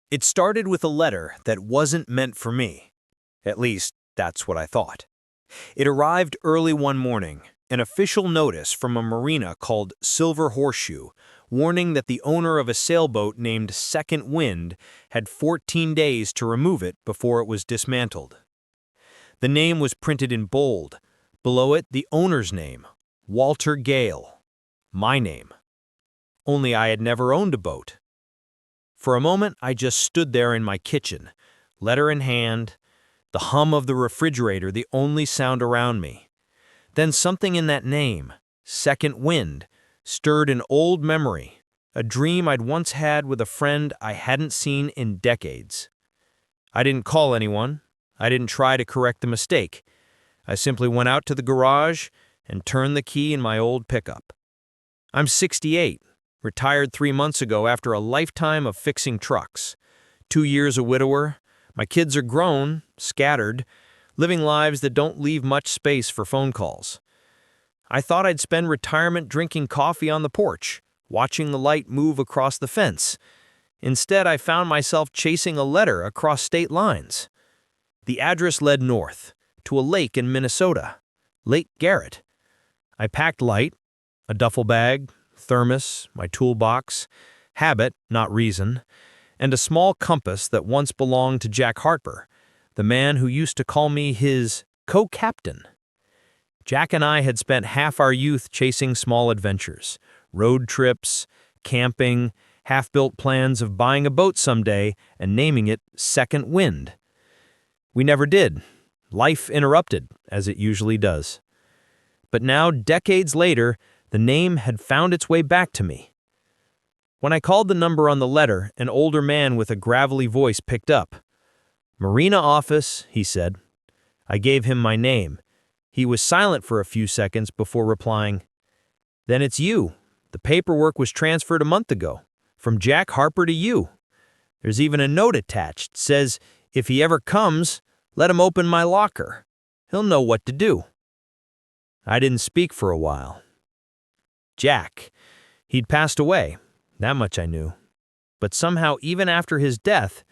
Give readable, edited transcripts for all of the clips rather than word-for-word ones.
It started with a letter that wasn't meant for me. At least, that's what I thought. It arrived early one morning, an official notice from a marina called Silver Horseshoe, warning that the owner of a sailboat named Second Wind had 14 days to remove it before it was dismantled. The name was printed in bold. Below it, the owner's name, Walter Gale. My name. Only I had never owned a boat. For a moment, I just stood there in my kitchen, letter in hand, the hum of the refrigerator the only sound around me. Then something in that name, Second Wind, stirred an old memory, a dream I'd once had with a friend I hadn't seen in decades. I didn't call anyone. I didn't try to correct the mistake. I simply went out to the garage and turned the key in my old pickup. I'm 68, retired 3 months ago after a lifetime of fixing trucks. 2 years a widower. My kids are grown, scattered, living lives that don't leave much space for phone calls. I thought I'd spend retirement drinking coffee on the porch, watching the light move across the fence. Instead, I found myself chasing a letter across state lines. The address led north, to a lake in Minnesota, Lake Garrett. I packed light, a duffel bag, thermos, my toolbox, habit, not reason, and a small compass that once belonged to Jack Harper, the man who used to call me his co-captain. Jack and I had spent half our youth chasing small adventures, road trips, camping, half-built plans of buying a boat someday and naming it Second Wind. We never did. Life interrupted, as it usually does. But now, decades later, the name had found its way back to me. When I called the number on the letter, an older man with a gravelly voice picked up. "Marina office," he said. I gave him my name. He was silent for a few seconds before replying, "Then it's you. The paperwork was transferred a month ago, from Jack Harper to you. There's even a note attached. Says, if he ever comes, let him open my locker. He'll know what to do." I didn't speak for a while. Jack. He'd passed away. That much I knew. But somehow, even after his death,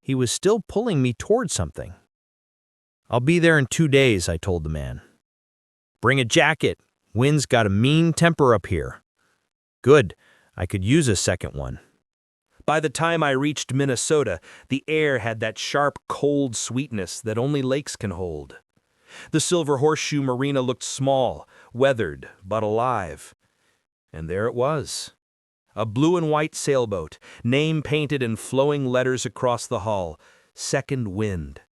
he was still pulling me toward something. "I'll be there in 2 days," I told the man. "Bring a jacket. Wind's got a mean temper up here." Good. I could use a second one. By the time I reached Minnesota, the air had that sharp, cold sweetness that only lakes can hold. The Silver Horseshoe Marina looked small, weathered, but alive. And there it was. A blue and white sailboat, name painted in flowing letters across the hull, Second Wind.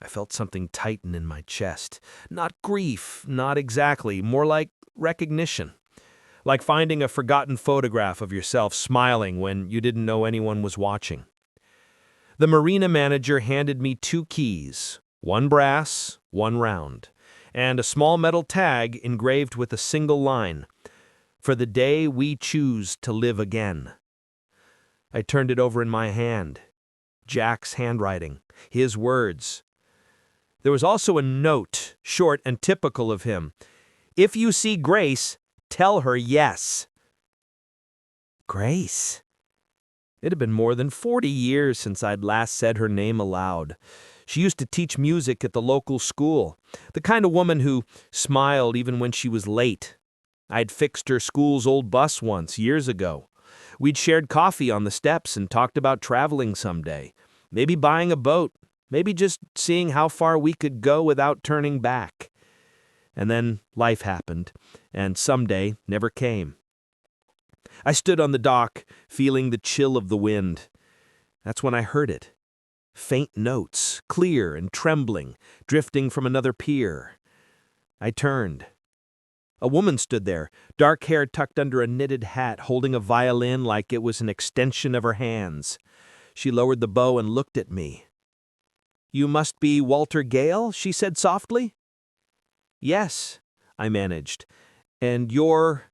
I felt something tighten in my chest. Not grief, not exactly, more like recognition. Like finding a forgotten photograph of yourself smiling when you didn't know anyone was watching. The marina manager handed me 2 keys, one brass, one round, and a small metal tag engraved with a single line, "For the day we choose to live again." I turned it over in my hand. Jack's handwriting, his words. There was also a note, short and typical of him. "If you see Grace, tell her yes." Grace. It had been more than 40 years since I'd last said her name aloud. She used to teach music at the local school, the kind of woman who smiled even when she was late. I'd fixed her school's old bus once, years ago. We'd shared coffee on the steps and talked about traveling someday, maybe buying a boat, maybe just seeing how far we could go without turning back. And then life happened, and someday never came. I stood on the dock, feeling the chill of the wind. That's when I heard it. Faint notes, clear and trembling, drifting from another pier. I turned. A woman stood there, dark hair tucked under a knitted hat, holding a violin like it was an extension of her hands. She lowered the bow and looked at me. "You must be Walter Gale?" she said softly. "Yes," I managed. "And you're—"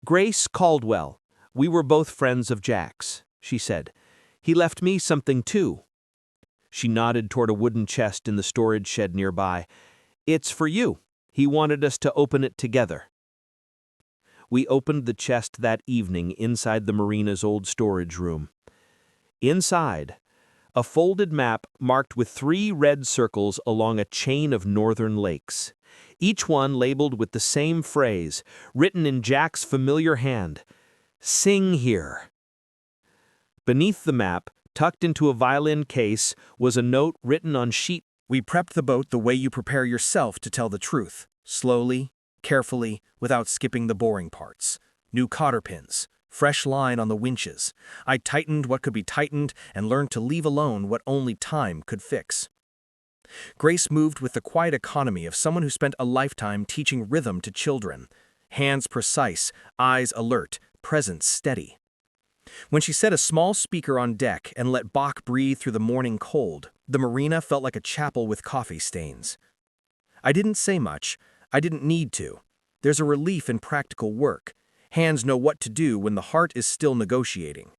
"Grace Caldwell. We were both friends of Jack's," she said. "He left me something too." She nodded toward a wooden chest in the storage shed nearby. "It's for you. He wanted us to open it together." We opened the chest that evening inside the marina's old storage room. Inside, a folded map marked with 3 red circles along a chain of northern lakes, each one labeled with the same phrase, written in Jack's familiar hand, "Sing here." Beneath the map, tucked into a violin case, was a note written on sheet. We prepped the boat the way you prepare yourself to tell the truth, slowly, carefully, without skipping the boring parts. New cotter pins, fresh line on the winches. I tightened what could be tightened and learned to leave alone what only time could fix. Grace moved with the quiet economy of someone who spent a lifetime teaching rhythm to children. Hands precise, eyes alert, presence steady. When she set a small speaker on deck and let Bach breathe through the morning cold, the marina felt like a chapel with coffee stains. I didn't say much. I didn't need to. There's a relief in practical work. Hands know what to do when the heart is still negotiating.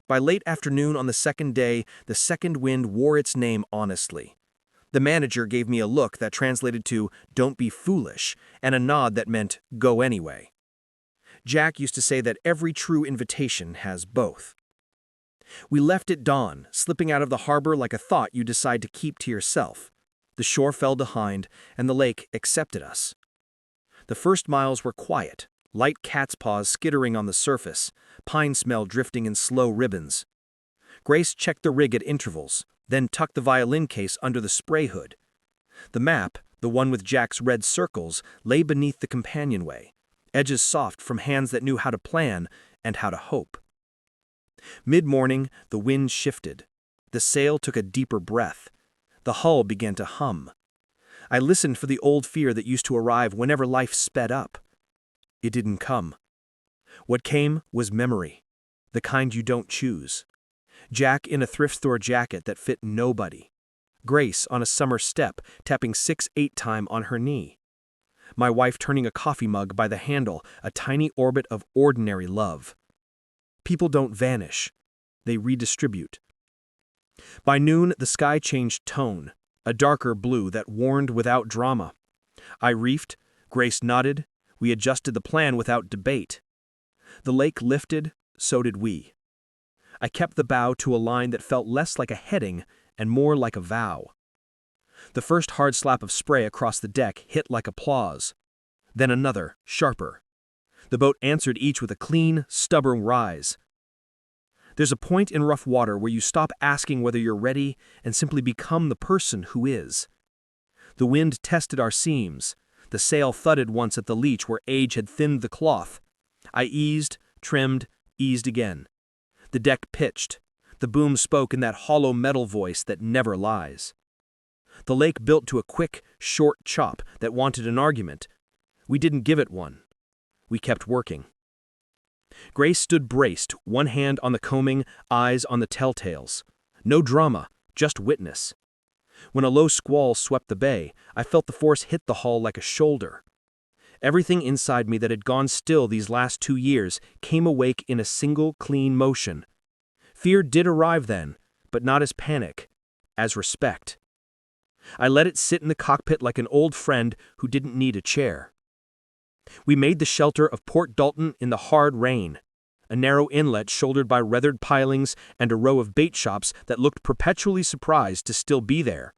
By late afternoon on the second day, the second wind wore its name honestly. The manager gave me a look that translated to, "Don't be foolish," and a nod that meant, "Go anyway." Jack used to say that every true invitation has both. We left at dawn, slipping out of the harbor like a thought you decide to keep to yourself. The shore fell behind, and the lake accepted us. The first miles were quiet, light cat's paws skittering on the surface, pine smell drifting in slow ribbons. Grace checked the rig at intervals, then tucked the violin case under the spray hood. The map, the one with Jack's red circles, lay beneath the companionway, edges soft from hands that knew how to plan and how to hope. Mid-morning, the wind shifted. The sail took a deeper breath. The hull began to hum. I listened for the old fear that used to arrive whenever life sped up. It didn't come. What came was memory, the kind you don't choose. Jack in a thrift store jacket that fit nobody. Grace on a summer step, tapping 6/8 time on her knee. My wife turning a coffee mug by the handle, a tiny orbit of ordinary love. People don't vanish. They redistribute. By noon, the sky changed tone, a darker blue that warned without drama. I reefed, Grace nodded, we adjusted the plan without debate. The lake lifted, so did we. I kept the bow to a line that felt less like a heading and more like a vow. The first hard slap of spray across the deck hit like applause. Then another, sharper. The boat answered each with a clean, stubborn rise. There's a point in rough water where you stop asking whether you're ready and simply become the person who is. The wind tested our seams. The sail thudded once at the leech where age had thinned the cloth. I eased, trimmed, eased again. The deck pitched. The boom spoke in that hollow metal voice that never lies. The lake built to a quick, short chop that wanted an argument. We didn't give it one. We kept working. Grace stood braced, one hand on the combing, eyes on the telltales. No drama, just witness. When a low squall swept the bay, I felt the force hit the hull like a shoulder. Everything inside me that had gone still these last 2 years came awake in a single clean motion. Fear did arrive then, but not as panic, as respect. I let it sit in the cockpit like an old friend who didn't need a chair. We made the shelter of Port Dalton in the hard rain, a narrow inlet shouldered by weathered pilings and a row of bait shops that looked perpetually surprised to still be there.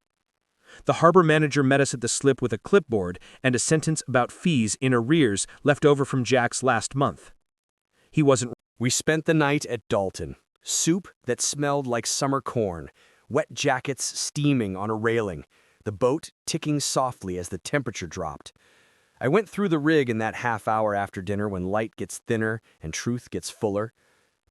The harbor manager met us at the slip with a clipboard and a sentence about fees in arrears left over from Jack's last month. He wasn't. We spent the night at Dalton. Soup that smelled like summer corn, wet jackets steaming on a railing, the boat ticking softly as the temperature dropped. I went through the rig in that half hour after dinner when light gets thinner and truth gets fuller.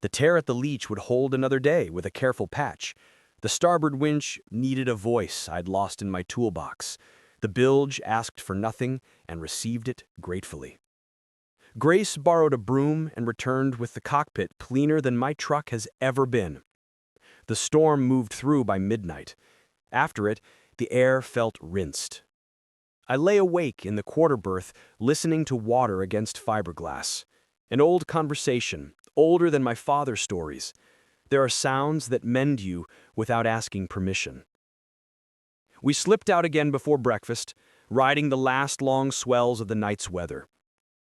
The tear at the leech would hold another day with a careful patch. The starboard winch needed a voice I'd lost in my toolbox. The bilge asked for nothing and received it gratefully. Grace borrowed a broom and returned with the cockpit cleaner than my truck has ever been. The storm moved through by midnight. After it, the air felt rinsed. I lay awake in the quarter berth, listening to water against fiberglass. An old conversation, older than my father's stories. There are sounds that mend you without asking permission. We slipped out again before breakfast, riding the last long swells of the night's weather.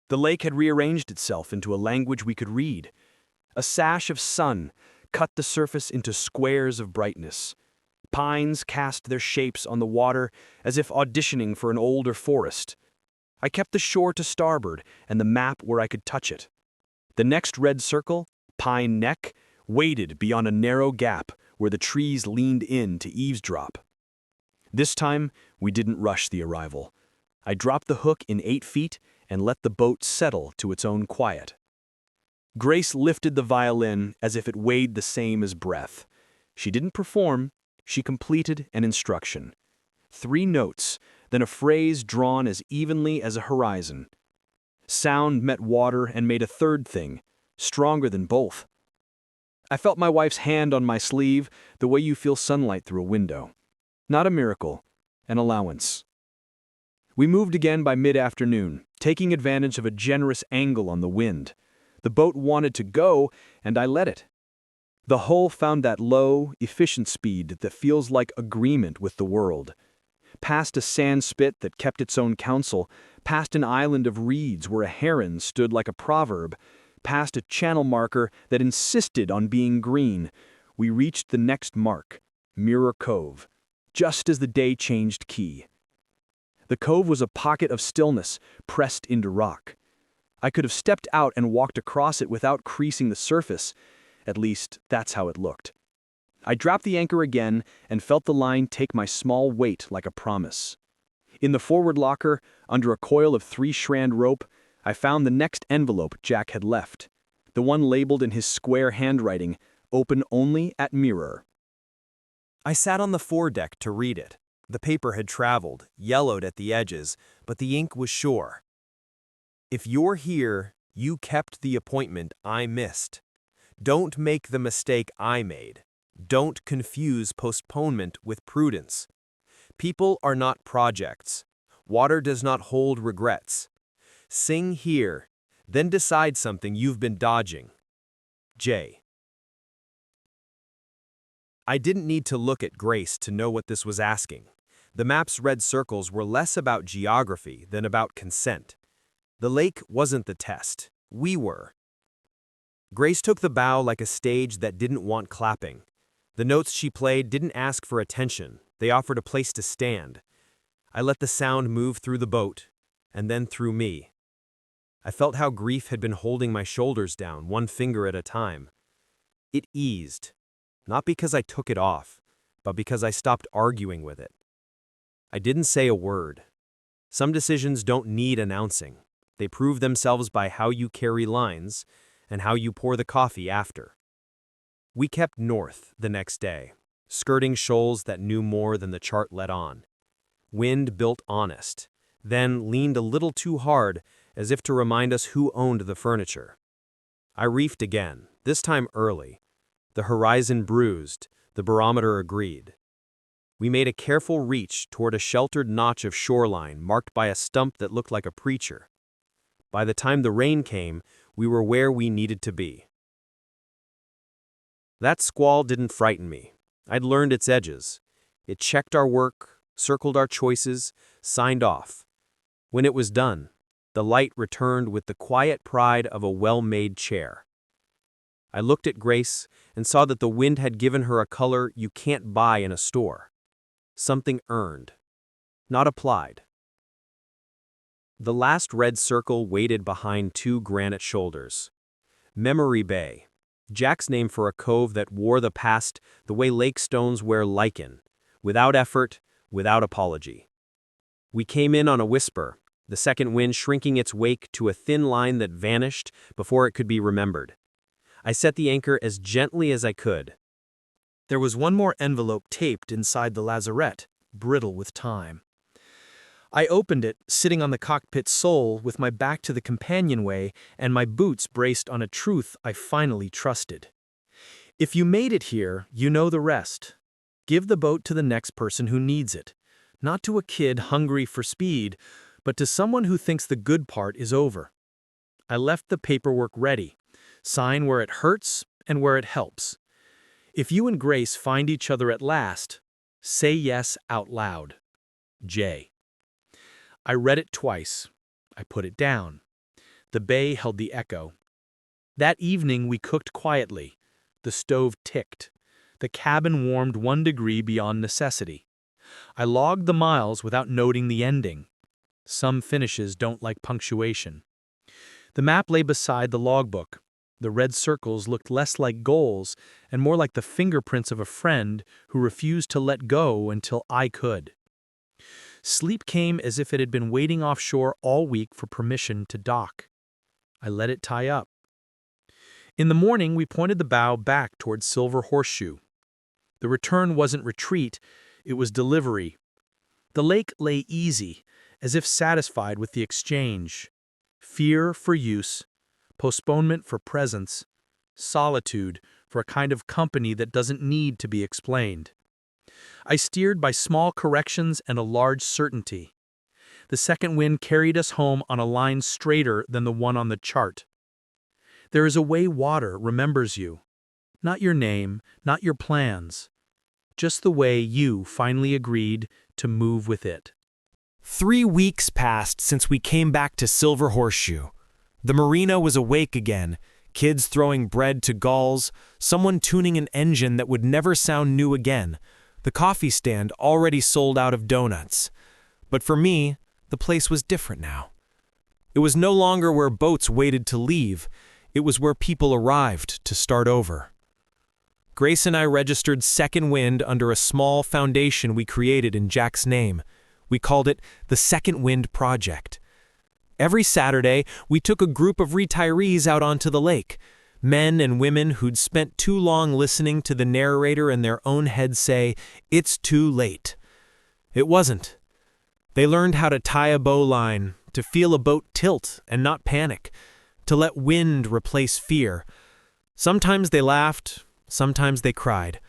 The lake had rearranged itself into a language we could read. A sash of sun, cut the surface into squares of brightness. Pines cast their shapes on the water as if auditioning for an older forest. I kept the shore to starboard and the map where I could touch it. The next red circle, Pine Neck, waited beyond a narrow gap where the trees leaned in to eavesdrop. This time, we didn't rush the arrival. I dropped the hook in 8 feet and let the boat settle to its own quiet. Grace lifted the violin as if it weighed the same as breath. She didn't perform, she completed an instruction. 3 notes, then a phrase drawn as evenly as a horizon. Sound met water and made a third thing, stronger than both. I felt my wife's hand on my sleeve the way you feel sunlight through a window. Not a miracle, an allowance. We moved again by mid-afternoon, taking advantage of a generous angle on the wind. The boat wanted to go, and I let it. The hull found that low, efficient speed that feels like agreement with the world. Past a sand spit that kept its own counsel, past an island of reeds where a heron stood like a proverb, past a channel marker that insisted on being green, we reached the next mark, Mirror Cove, just as the day changed key. The cove was a pocket of stillness pressed into rock. I could have stepped out and walked across it without creasing the surface. At least, that's how it looked. I dropped the anchor again and felt the line take my small weight like a promise. In the forward locker, under a coil of 3-strand rope, I found the next envelope Jack had left, the one labeled in his square handwriting, open only at mirror. I sat on the foredeck to read it. The paper had traveled, yellowed at the edges, but the ink was sure. If you're here, you kept the appointment I missed. Don't make the mistake I made. Don't confuse postponement with prudence. People are not projects. Water does not hold regrets. Sing here, then decide something you've been dodging. J. I didn't need to look at Grace to know what this was asking. The map's red circles were less about geography than about consent. The lake wasn't the test. We were. Grace took the bow like a stage that didn't want clapping. The notes she played didn't ask for attention. They offered a place to stand. I let the sound move through the boat, and then through me. I felt how grief had been holding my shoulders down, one finger at a time. It eased, not because I took it off, but because I stopped arguing with it. I didn't say a word. Some decisions don't need announcing. They prove themselves by how you carry lines and how you pour the coffee after. We kept north the next day, skirting shoals that knew more than the chart let on. Wind built honest, then leaned a little too hard as if to remind us who owned the furniture. I reefed again, this time early. The horizon bruised, the barometer agreed. We made a careful reach toward a sheltered notch of shoreline marked by a stump that looked like a preacher. By the time the rain came, we were where we needed to be. That squall didn't frighten me. I'd learned its edges. It checked our work, circled our choices, signed off. When it was done, the light returned with the quiet pride of a well-made chair. I looked at Grace and saw that the wind had given her a color you can't buy in a store. Something earned, not applied. The last red circle waited behind 2 granite shoulders. Memory Bay, Jack's name for a cove that wore the past the way lake stones wear lichen, without effort, without apology. We came in on a whisper, the second wind shrinking its wake to a thin line that vanished before it could be remembered. I set the anchor as gently as I could. There was one more envelope taped inside the lazarette, brittle with time. I opened it, sitting on the cockpit sole with my back to the companionway and my boots braced on a truth I finally trusted. If you made it here, you know the rest. Give the boat to the next person who needs it. Not to a kid hungry for speed, but to someone who thinks the good part is over. I left the paperwork ready. Sign where it hurts and where it helps. If you and Grace find each other at last, say yes out loud. J. I read it twice. I put it down. The bay held the echo. That evening we cooked quietly. The stove ticked. The cabin warmed 1 degree beyond necessity. I logged the miles without noting the ending. Some finishes don't like punctuation. The map lay beside the logbook. The red circles looked less like goals and more like the fingerprints of a friend who refused to let go until I could. Sleep came as if it had been waiting offshore all week for permission to dock. I let it tie up. In the morning, we pointed the bow back towards Silver Horseshoe. The return wasn't retreat, it was delivery. The lake lay easy, as if satisfied with the exchange. Fear for use, postponement for presence, solitude for a kind of company that doesn't need to be explained. I steered by small corrections and a large certainty. The second wind carried us home on a line straighter than the one on the chart. There is a way water remembers you. Not your name, not your plans. Just the way you finally agreed to move with it. 3 weeks passed since we came back to Silver Horseshoe. The marina was awake again, kids throwing bread to gulls, someone tuning an engine that would never sound new again, the coffee stand already sold out of donuts. But for me, the place was different now. It was no longer where boats waited to leave, it was where people arrived to start over. Grace and I registered Second Wind under a small foundation we created in Jack's name. We called it the Second Wind Project. Every Saturday, we took a group of retirees out onto the lake, men and women who'd spent too long listening to the narrator in their own heads say, "It's too late." It wasn't. They learned how to tie a bowline, to feel a boat tilt and not panic, to let wind replace fear. Sometimes they laughed, sometimes they cried.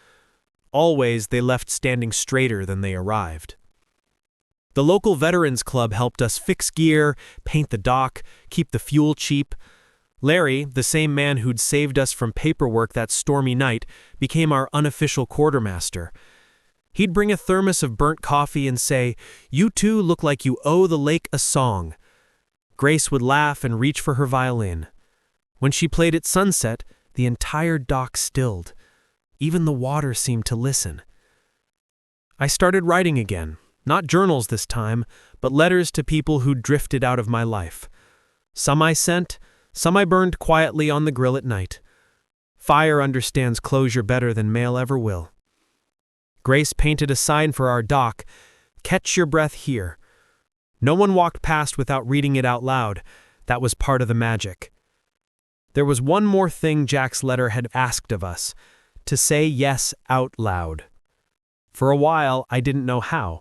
Always they left standing straighter than they arrived. The local Veterans Club helped us fix gear, paint the dock, keep the fuel cheap. Larry, the same man who'd saved us from paperwork that stormy night, became our unofficial quartermaster. He'd bring a thermos of burnt coffee and say, "You two look like you owe the lake a song." Grace would laugh and reach for her violin. When she played at sunset, the entire dock stilled. Even the water seemed to listen. I started writing again, not journals this time, but letters to people who'd drifted out of my life. Some I sent, some I burned quietly on the grill at night. Fire understands closure better than mail ever will. Grace painted a sign for our dock, "Catch your breath here." No one walked past without reading it out loud. That was part of the magic. There was one more thing Jack's letter had asked of us, to say yes out loud. For a while, I didn't know how.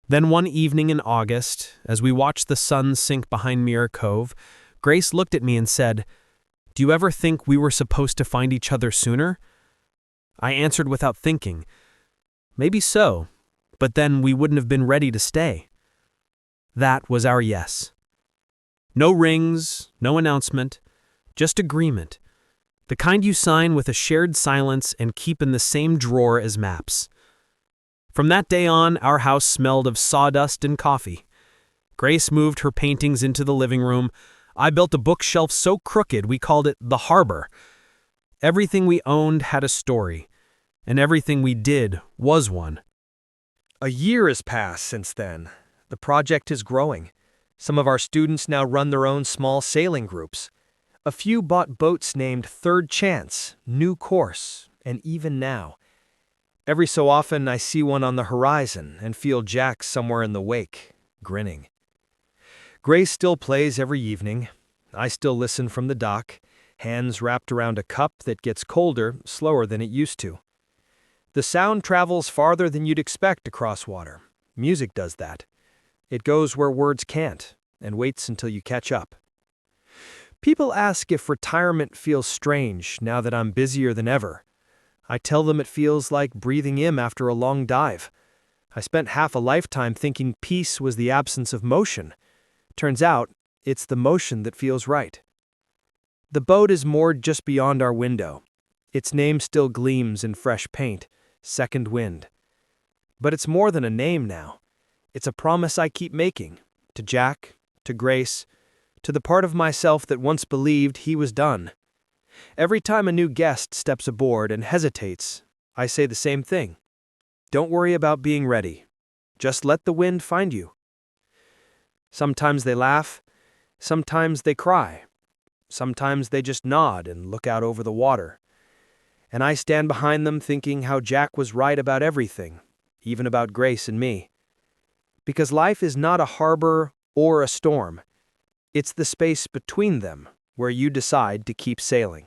Then one evening in August, as we watched the sun sink behind Mirror Cove, Grace looked at me and said, "Do you ever think we were supposed to find each other sooner?" I answered without thinking, "Maybe so, but then we wouldn't have been ready to stay." That was our yes. No rings, no announcement, just agreement. The kind you sign with a shared silence and keep in the same drawer as maps. From that day on, our house smelled of sawdust and coffee. Grace moved her paintings into the living room. I built a bookshelf so crooked we called it the Harbor. Everything we owned had a story, and everything we did was one. A year has passed since then. The project is growing. Some of our students now run their own small sailing groups. A few bought boats named Third Chance, New Course, and even now. Every so often I see one on the horizon and feel Jack somewhere in the wake, grinning. Grace still plays every evening. I still listen from the dock, hands wrapped around a cup that gets colder slower than it used to. The sound travels farther than you'd expect across water. Music does that. It goes where words can't, and waits until you catch up. People ask if retirement feels strange now that I'm busier than ever. I tell them it feels like breathing in after a long dive. I spent half a lifetime thinking peace was the absence of motion. Turns out, it's the motion that feels right. The boat is moored just beyond our window. Its name still gleams in fresh paint, Second Wind. But it's more than a name now. It's a promise I keep making, to Jack, to Grace, to the part of myself that once believed he was done. Every time a new guest steps aboard and hesitates, I say the same thing. Don't worry about being ready. Just let the wind find you. Sometimes they laugh, sometimes they cry, sometimes they just nod and look out over the water. And I stand behind them thinking how Jack was right about everything, even about Grace and me. Because life is not a harbor or a storm. It's the space between them where you decide to keep sailing.